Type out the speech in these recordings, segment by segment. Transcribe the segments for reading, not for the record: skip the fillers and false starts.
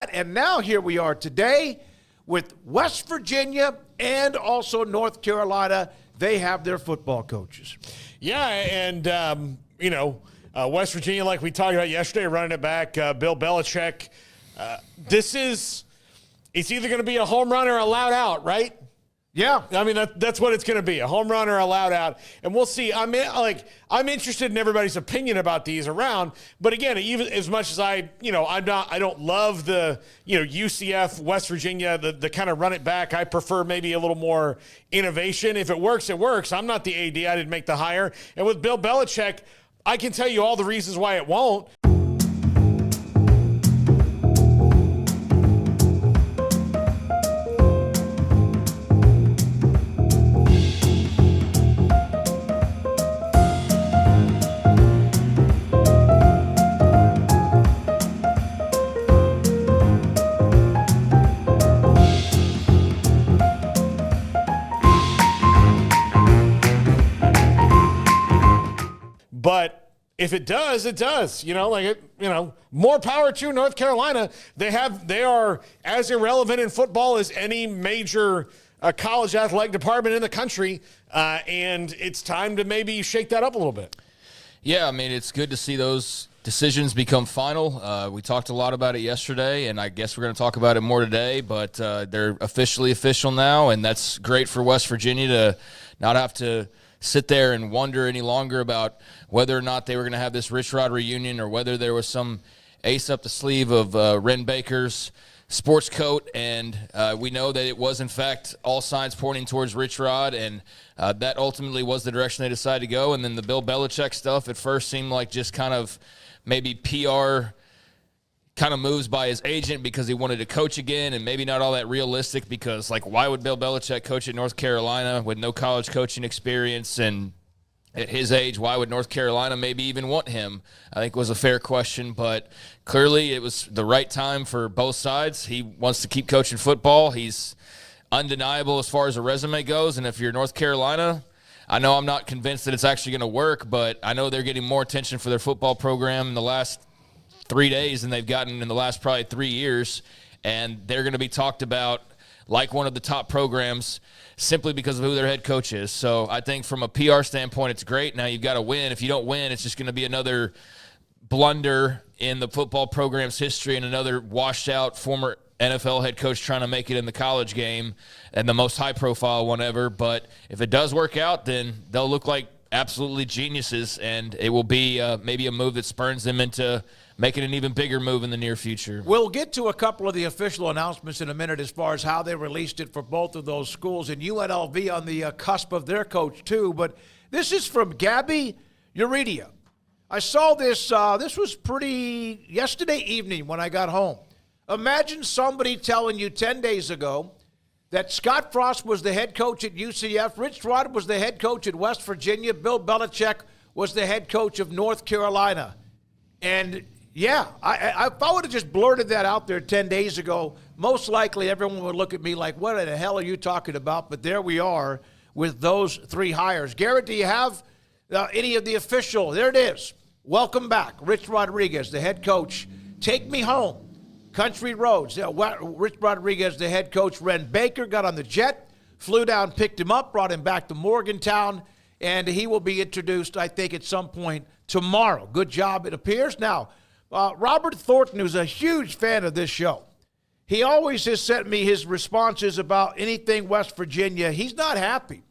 And now here we are today with West Virginia and also North Carolina. They have their football coaches. Yeah, and, West Virginia, like we talked about yesterday, running it back, Bill Belichick. It's either going to be a home run or a loud out, right? Yeah. I mean, that's what it's going to be, a home run or a loud out. And we'll see. I'm interested in everybody's opinion about these around. But again, even as much as I don't love the, UCF, West Virginia, the kind of run it back. I prefer maybe a little more innovation. If it works, it works. I'm not the AD. I didn't make the hire. And with Bill Belichick, I can tell you all the reasons why it won't. But if it does, it does. More power to North Carolina. They are as irrelevant in football as any major college athletic department in the country, and it's time to maybe shake that up a little bit. Yeah, I mean, it's good to see those decisions become final. We talked a lot about it yesterday, and I guess we're going to talk about it more today, but they're officially official now, and that's great for West Virginia to not have to sit there and wonder any longer about whether or not they were going to have this Rich Rod reunion or whether there was some ace up the sleeve of Ren Baker's sports coat. And we know that it was, in fact, all signs pointing towards Rich Rod, and that ultimately was the direction they decided to go. And then the Bill Belichick stuff at first seemed like just kind of maybe PR kind of moves by his agent because he wanted to coach again, and maybe not all that realistic because, why would Bill Belichick coach at North Carolina with no college coaching experience? And at his age, why would North Carolina maybe even want him? I think was a fair question, but clearly it was the right time for both sides. He wants to keep coaching football. He's undeniable as far as a resume goes, and if you're North Carolina, I know I'm not convinced that it's actually going to work, but I know they're getting more attention for their football program in the last 3 days than they've gotten in the last probably 3 years, and they're going to be talked about like one of the top programs simply because of who their head coach is. So I think from a PR standpoint, it's great. Now you've got to win. If you don't win, it's just going to be another blunder in the football program's history and another washed-out former NFL head coach trying to make it in the college game and the most high-profile one ever. But if it does work out, then they'll look like absolutely geniuses, and it will be maybe a move that spurns them into making an even bigger move in the near future. We'll get to a couple of the official announcements in a minute as far as how they released it for both of those schools, and UNLV on the cusp of their coach too. But this is from Gabby Uridia. I saw this. This was pretty yesterday evening when I got home. Imagine somebody telling you 10 days ago that Scott Frost was the head coach at UCF, Rich Rod was the head coach at West Virginia, Bill Belichick was the head coach of North Carolina. And yeah, if I would have just blurted that out there 10 days ago, most likely everyone would look at me like, what the hell are you talking about? But there we are with those three hires. Garrett, do you have any of the official? There it is. Welcome back. Rich Rodriguez, the head coach. Take me home. Country roads. Rich Rodriguez, the head coach. Ren Baker got on the jet, flew down, picked him up, brought him back to Morgantown, and he will be introduced, I think, at some point tomorrow. Good job, it appears. Now, Robert Thornton, who's a huge fan of this show, he always has sent me his responses about anything West Virginia. He's not happy.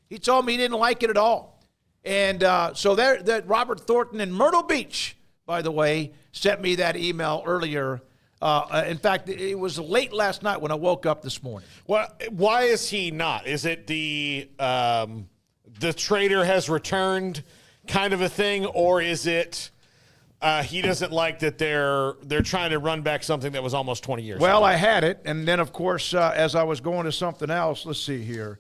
He told me he didn't like it at all. And so that Robert Thornton in Myrtle Beach, by the way, sent me that email earlier. In fact, it was late last night when I woke up this morning. Well, why is he not? Is it the traitor has returned kind of a thing, or is it he doesn't like that they're trying to run back something that was almost 20 years ago? Well, I had it, and then, of course, as I was going to something else, let's see here.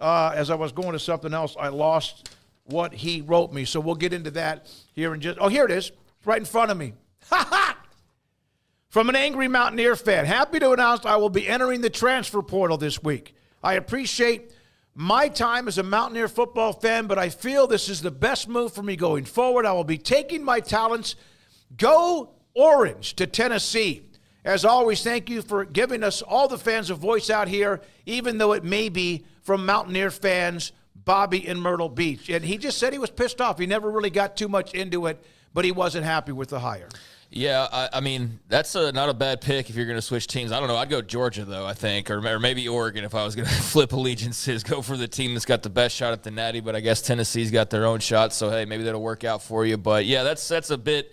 As I was going to something else, I lost what he wrote me. So we'll get into that here in just – oh, here it is. It's right in front of me. Ha-ha! From an angry Mountaineer fan, happy to announce I will be entering the transfer portal this week. I appreciate my time as a Mountaineer football fan, but I feel this is the best move for me going forward. I will be taking my talents, go Orange, to Tennessee, As always, thank you for giving us, all the fans, a voice out here, even though it may be from Mountaineer fans, Bobby in Myrtle Beach. And he just said he was pissed off. He never really got too much into it, but he wasn't happy with the hire. Yeah, I mean, that's not a bad pick if you're going to switch teams. I don't know. I'd go Georgia, though, I think, or maybe Oregon if I was going to flip allegiances, go for the team that's got the best shot at the Natty, but I guess Tennessee's got their own shot, so, hey, maybe that'll work out for you. But, yeah, that's a bit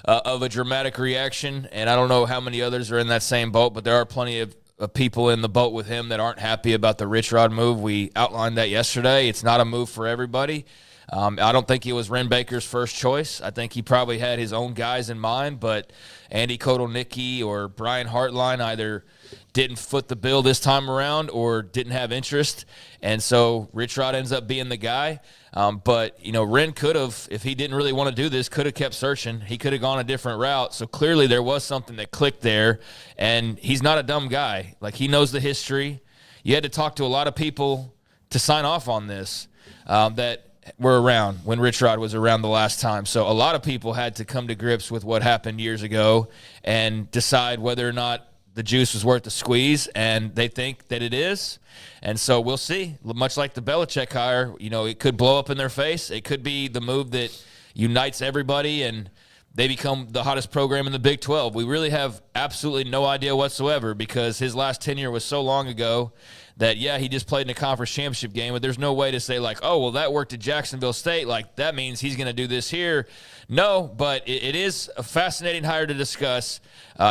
of a dramatic reaction, and I don't know how many others are in that same boat, but there are plenty of people in the boat with him that aren't happy about the Rich Rod move. We outlined that yesterday. It's not a move for everybody. I don't think he was Ren Baker's first choice. I think he probably had his own guys in mind, but Andy Kotelnicki or Brian Hartline either didn't foot the bill this time around or didn't have interest, and so Rich Rod ends up being the guy. But, Ren could have, if he didn't really want to do this, could have kept searching. He could have gone a different route. So clearly there was something that clicked there, and he's not a dumb guy. Like, he knows the history. You had to talk to a lot of people to sign off on this that were around when Rich Rod was around the last time. So a lot of people had to come to grips with what happened years ago and decide whether or not the juice was worth the squeeze, and they think that it is. And so we'll see. Much like the Belichick hire, it could blow up in their face. It could be the move that unites everybody and they become the hottest program in the Big 12. We really have absolutely no idea whatsoever because his last tenure was so long ago that, yeah, he just played in a conference championship game, but there's no way to say, like, oh, well, that worked at Jacksonville State. Like, that means he's going to do this here. No, but it is a fascinating hire to discuss.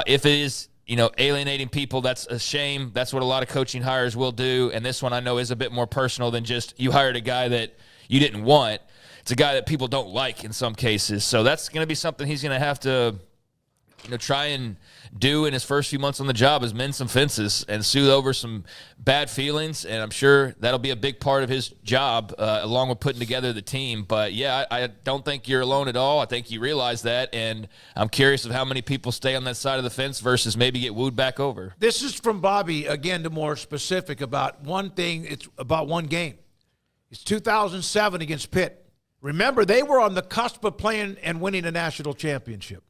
If it is, alienating people, that's a shame. That's what a lot of coaching hires will do, and this one I know is a bit more personal than just you hired a guy that you didn't want. It's a guy that people don't like in some cases. So that's going to be something he's going to have to try and do in his first few months on the job is mend some fences and soothe over some bad feelings, and I'm sure that'll be a big part of his job along with putting together the team. But, yeah, I don't think you're alone at all. I think you realize that, and I'm curious of how many people stay on that side of the fence versus maybe get wooed back over. This is from Bobby, again, to more specific about one thing. It's about one game. It's 2007 against Pitt. Remember, they were on the cusp of playing and winning a national championship.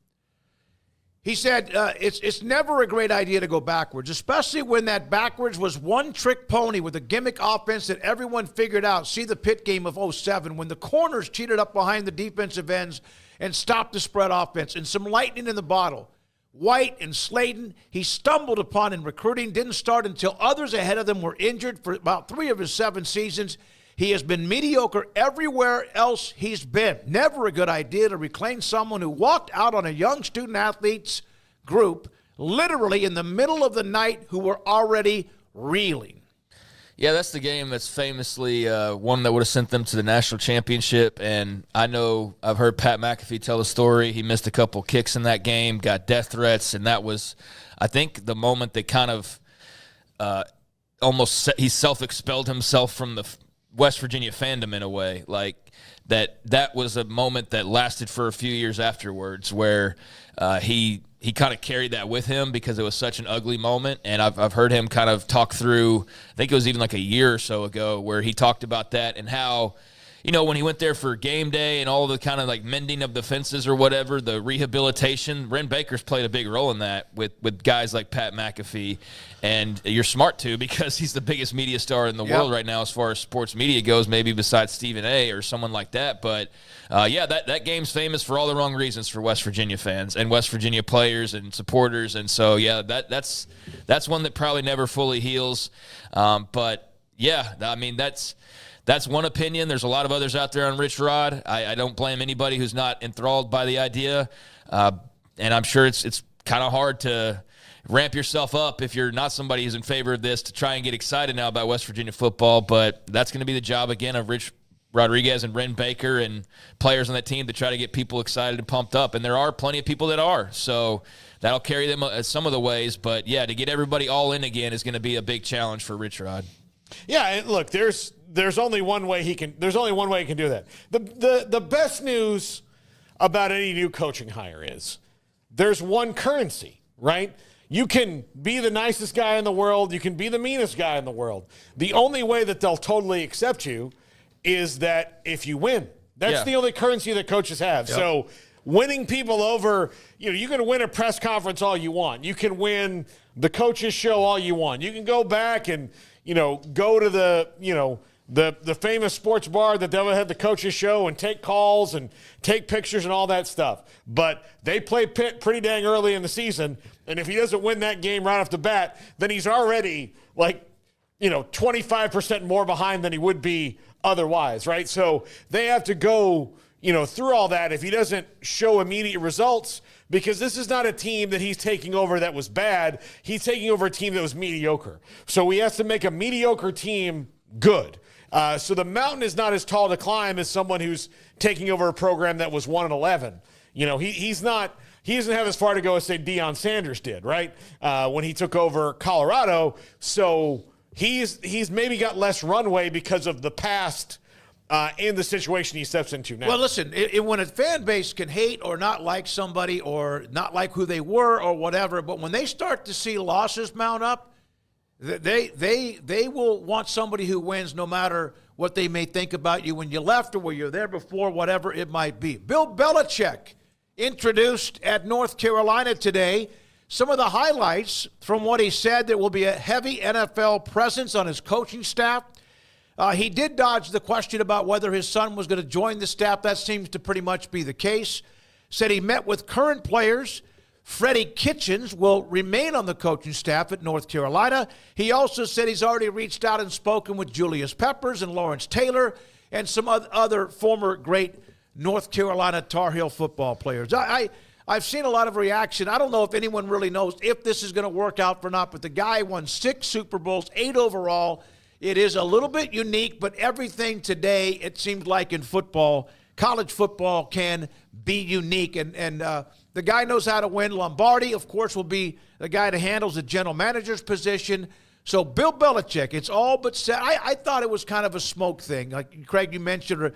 He said it's never a great idea to go backwards, especially when that backwards was one-trick pony with a gimmick offense that everyone figured out. See the Pitt game of 2007 when the corners cheated up behind the defensive ends and stopped the spread offense, and some lightning in the bottle. White and Slayton, he stumbled upon in recruiting, didn't start until others ahead of them were injured for about 3 of his 7 seasons. He has been mediocre everywhere else he's been. Never a good idea to reclaim someone who walked out on a young student-athletes group literally in the middle of the night who were already reeling. Yeah, that's the game that's famously one that would have sent them to the national championship. And I know I've heard Pat McAfee tell the story. He missed a couple kicks in that game, got death threats, and that was, I think, the moment that kind of he self-expelled himself from the West Virginia fandom in a way. Like that was a moment that lasted for a few years afterwards where he kind of carried that with him because it was such an ugly moment. And I've heard him kind of talk through, I think it was even like a year or so ago, where he talked about that and how, when he went there for game day and all the kind of like mending of the fences or whatever, the rehabilitation, Ren Baker's played a big role in that with guys like Pat McAfee. And you're smart too because he's the biggest media star in the world right now as far as sports media goes, maybe besides Stephen A. or someone like that. But, that game's famous for all the wrong reasons for West Virginia fans and West Virginia players and supporters. And so, yeah, that's one that probably never fully heals. But, yeah, I mean, that's one opinion. There's a lot of others out there on Rich Rod. I don't blame anybody who's not enthralled by the idea. And I'm sure it's kind of hard to ramp yourself up if you're not somebody who's in favor of this to try and get excited now about West Virginia football. But that's going to be the job, again, of Rich Rodriguez and Ren Baker and players on that team to try to get people excited and pumped up. And there are plenty of people that are. So that'll carry them some of the ways. But, yeah, to get everybody all in again is going to be a big challenge for Rich Rod. Yeah, and look, there's only one way he can do that. The best news about any new coaching hire is there's one currency, right? You can be the nicest guy in the world, you can be the meanest guy in the world. The only way that they'll totally accept you is that if you win. That's the only currency that coaches have. Yep. So winning people over, you can win a press conference all you want. You can win the coaches show all you want. You can go back and, go to the famous sports bar that they'll have the coaches show and take calls and take pictures and all that stuff. But they play Pitt pretty dang early in the season. And if he doesn't win that game right off the bat, then he's already 25% more behind than he would be otherwise, right? So they have to go, through all that if he doesn't show immediate results, because this is not a team that he's taking over that was bad. He's taking over a team that was mediocre. So he has to make a mediocre team good. So the mountain is not as tall to climb as someone who's taking over a program that was 1-11. He doesn't have as far to go as, say, Deion Sanders did, right? When he took over Colorado. So he's maybe got less runway because of the past in the situation he steps into now. Well, listen, when a fan base can hate or not like somebody or not like who they were or whatever, but when they start to see losses mount up, they will want somebody who wins no matter what they may think about you when you left or where you're there before, whatever it might be. Bill Belichick introduced at North Carolina today. Some of the highlights from what he said: there will be a heavy NFL presence on his coaching staff. He did dodge the question about whether his son was going to join the staff. That seems to pretty much be the case. Said he met with current players. Freddie Kitchens will remain on the coaching staff at North Carolina. He also said he's already reached out and spoken with Julius Peppers and Lawrence Taylor and some other former great North Carolina Tar Heel football players. I've seen a lot of reaction. I don't know if anyone really knows if this is going to work out or not, but the guy won 6 Super Bowls, 8 overall. It is a little bit unique, but everything today, it seems like in football, college football can be unique. And the guy knows how to win. Lombardi, of course, will be the guy that handles the general manager's position. So Bill Belichick, it's all but set. I thought it was kind of a smoke thing. Like Craig, you mentioned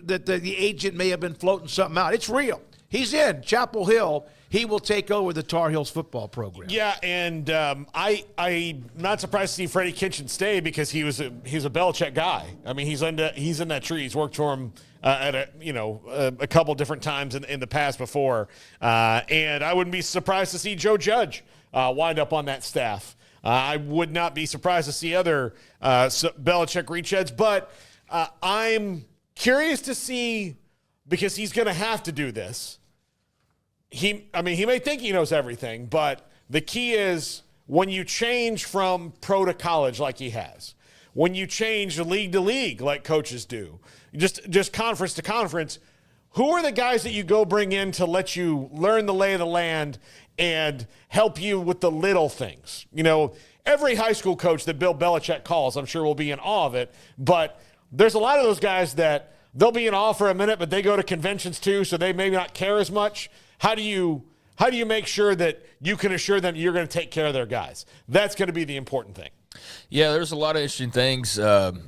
that the agent may have been floating something out. It's real. He's in Chapel Hill. He will take over the Tar Heels football program. Yeah, and I'm not surprised to see Freddie Kitchens stay because he's a Belichick guy. I mean, he's in that tree. He's worked for him at a couple different times in the past before, and I wouldn't be surprised to see Joe Judge wind up on that staff. I would not be surprised to see other Belichick reachheads, but I'm curious to see, because he's going to have to do this. He may think he knows everything, but the key is when you change from pro to college like he has, when you change league to league like coaches do, just conference to conference, who are the guys that you go bring in to let you learn the lay of the land and help you with the little things? Every high school coach that Bill Belichick calls, I'm sure, will be in awe of it, but there's a lot of those guys that they'll be in awe for a minute, but they go to conventions too, so they may not care as much. How do you make sure that you can assure them you're going to take care of their guys? That's going to be the important thing. Yeah, there's a lot of interesting things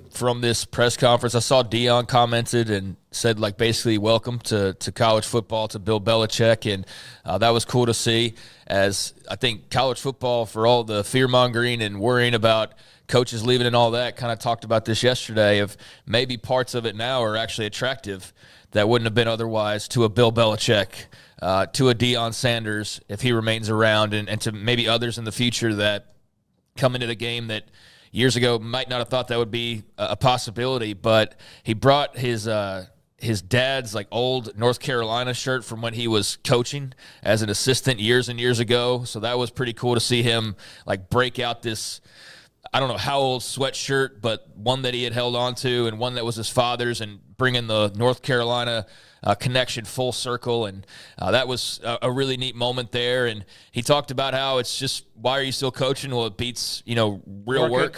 from this press conference. I saw Deion commented and said, basically, welcome to college football, to Bill Belichick, and that was cool to see, as I think college football, for all the fear-mongering and worrying about coaches leaving and all that, kind of talked about this yesterday, of maybe parts of it now are actually attractive that wouldn't have been otherwise to a Bill Belichick, to a Deion Sanders if he remains around, and to maybe others in the future that come into the game that years ago might not have thought that would be a possibility. But he brought his dad's old North Carolina shirt from when he was coaching as an assistant years and years ago. So that was pretty cool to see him break out this, I don't know how old sweatshirt, but one that he had held on to and one that was his father's, and bringing the North Carolina connection full circle. And that was a really neat moment there. And he talked about how it's just, why are you still coaching? Well, it beats, real work,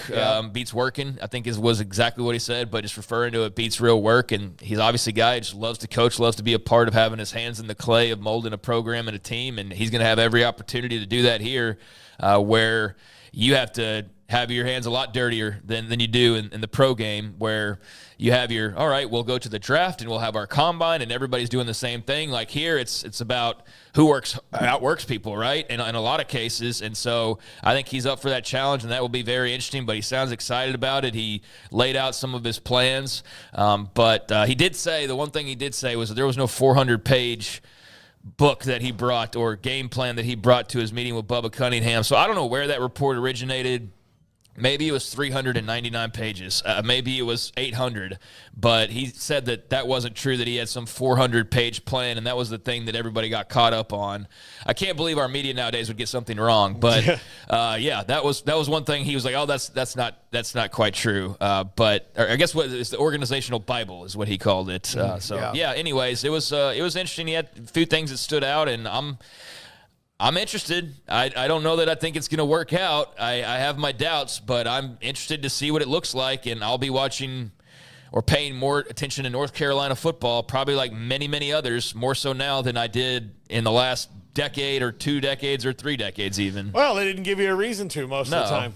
beats working, I think was exactly what he said, but just referring to it beats real work. And he's obviously a guy who just loves to coach, loves to be a part of having his hands in the clay of molding a program and a team. And he's going to have every opportunity to do that here, where you have to have your hands a lot dirtier than you do in the pro game, where you have all right, we'll go to the draft and we'll have our combine and everybody's doing the same thing. Like here, it's about who outworks people, right? In a lot of cases. And so I think he's up for that challenge, and that will be very interesting, but he sounds excited about it. He laid out some of his plans. But he did say, the one thing he did say was that there was no 400-page book that he brought or game plan that he brought to his meeting with Bubba Cunningham. So I don't know where that report originated. Maybe it was 399 pages. Maybe it was 800. But he said that wasn't true, that he had some 400-page plan, and that was the thing that everybody got caught up on. I can't believe our media nowadays would get something wrong. But, that was one thing. He was like, oh, that's not quite true. But I guess what it's the organizational Bible is what he called it. Anyways, it was interesting. He had a few things that stood out, and I'm interested. I don't know that I think it's going to work out. I have my doubts, but I'm interested to see what it looks like, and I'll be watching or paying more attention to North Carolina football, probably like many, many others, more so now than I did in the last decade or 2 decades or 3 decades even. Well, they didn't give you a reason to most of the time.